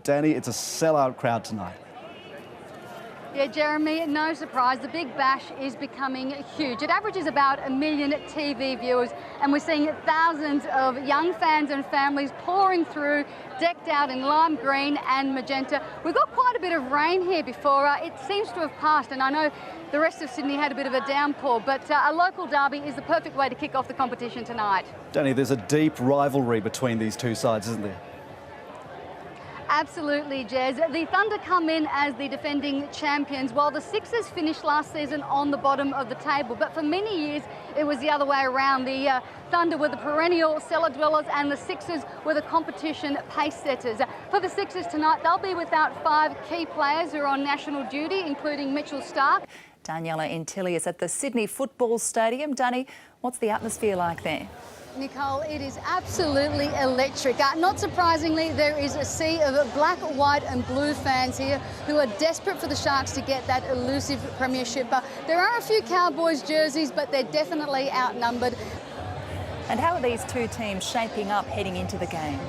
Danny, it's a sellout crowd tonight. Yeah, Jeremy, no surprise, the Big Bash is becoming huge. It averages about 1 million TV viewers, and we're seeing thousands of young fans and families pouring through, decked out in lime green and magenta. We've got quite a bit of rain here before. It seems to have passed, and I know the rest of Sydney had a bit of a downpour, but a local derby is the perfect way to kick off the competition tonight. Danny, there's a deep rivalry between these two sides, isn't there? Absolutely, Jez. The Thunder come in as the defending champions, while the Sixers finished last season on the bottom of the table. But for many years, it was the other way around. The Thunder were the perennial cellar dwellers and the Sixers were the competition pace setters. For the Sixers tonight, they'll be without 5 key players who are on national duty, including Mitchell Starc. Daniela Intili is at the Sydney Football Stadium. Danny, what's the atmosphere like there? Nicole, it is absolutely electric. Not surprisingly, there is a sea of black, white and blue fans here who are desperate for the Sharks to get that elusive premiership. There are a few Cowboys jerseys, but they're definitely outnumbered. And how are these two teams shaping up heading into the game?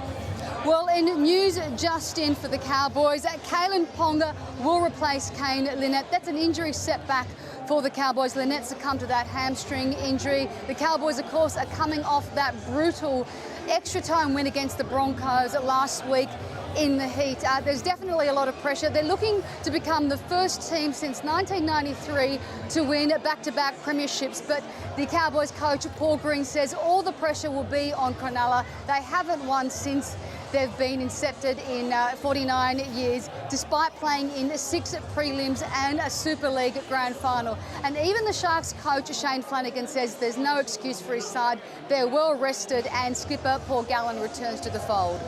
Well, in news just in for the Cowboys, Kalen Ponga will replace Kane Lynette. That's an injury setback for the Cowboys. Lynette succumbed to that hamstring injury. The Cowboys, of course, are coming off that brutal extra time win against the Broncos last week in the heat. There's definitely a lot of pressure. They're looking to become the first team since 1993 to win back-to-back premierships, but the Cowboys coach Paul Green says all the pressure will be on Cronulla. They haven't won since they've been incepted in 49 years, despite playing in 6 prelims and a Super League grand final. And even the Sharks coach Shane Flanagan says there's no excuse for his side. They're well rested, and skipper Paul Gallen returns to the fold.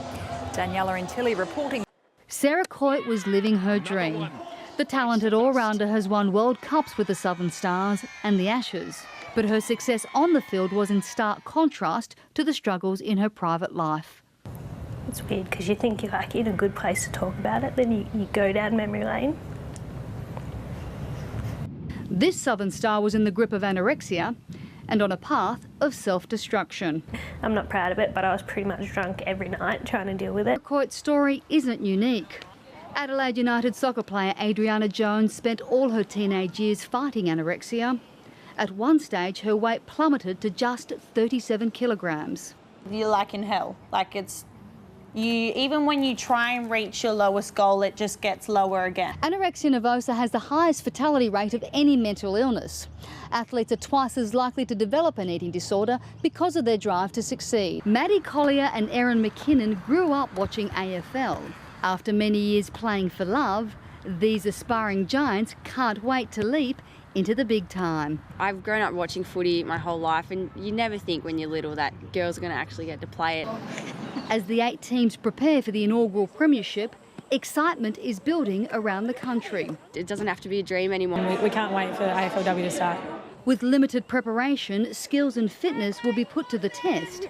Daniela Intili reporting. Sarah Coit was living her dream. The talented all-rounder has won World Cups with the Southern Stars and the Ashes, but her success on the field was in stark contrast to the struggles in her private life. It's weird because you think you're like in a good place to talk about it, then you go down memory lane. This Southern Star was in the grip of anorexia and on a path of self-destruction. I'm not proud of it, but I was pretty much drunk every night trying to deal with it. Coit's story isn't unique. Adelaide United soccer player Adriana Jones spent all her teenage years fighting anorexia. At one stage, her weight plummeted to just 37 kilograms. You're like in hell. Like even when you try and reach your lowest goal, it just gets lower again. Anorexia nervosa has the highest fatality rate of any mental illness. Athletes are twice as likely to develop an eating disorder because of their drive to succeed. Maddie Collier and Erin McKinnon grew up watching AFL. After many years playing for love, these aspiring giants can't wait to leap into the big time. I've grown up watching footy my whole life, and you never think when you're little that girls are going to actually get to play it. As the 8 teams prepare for the inaugural premiership, excitement is building around the country. It doesn't have to be a dream anymore. We can't wait for AFLW to start. With limited preparation, skills and fitness will be put to the test.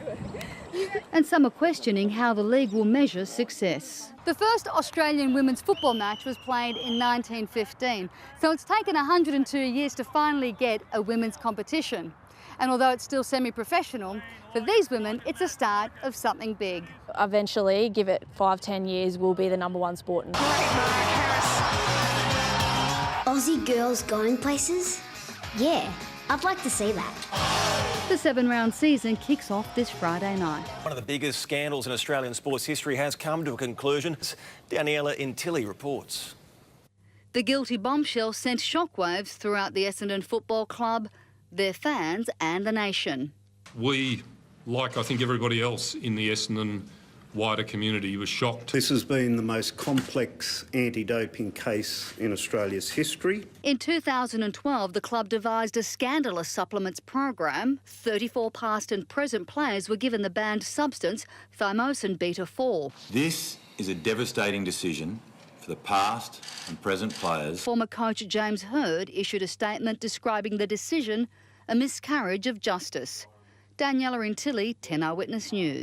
And some are questioning how the league will measure success. The first Australian women's football match was played in 1915, so it's taken 102 years to finally get a women's competition. And although it's still semi-professional, for these women, it's a start of something big. Eventually, give it 5-10 years, we'll be the #1 sport. Aussie girls going places? Yeah, I'd like to see that. The 7-round season kicks off this Friday night. One of the biggest scandals in Australian sports history has come to a conclusion. Daniela Intili reports. The guilty bombshell sent shockwaves throughout the Essendon Football Club, their fans and the nation. We, like I think everybody else in the Essendon wider community, was shocked. This has been the most complex anti-doping case in Australia's history. In 2012, the club devised a scandalous supplements program. 34 past and present players were given the banned substance thymosin beta-4. This is a devastating decision for the past and present players. Former coach James Hird issued a statement describing the decision a miscarriage of justice. Daniela Intili, 10 Eyewitness News.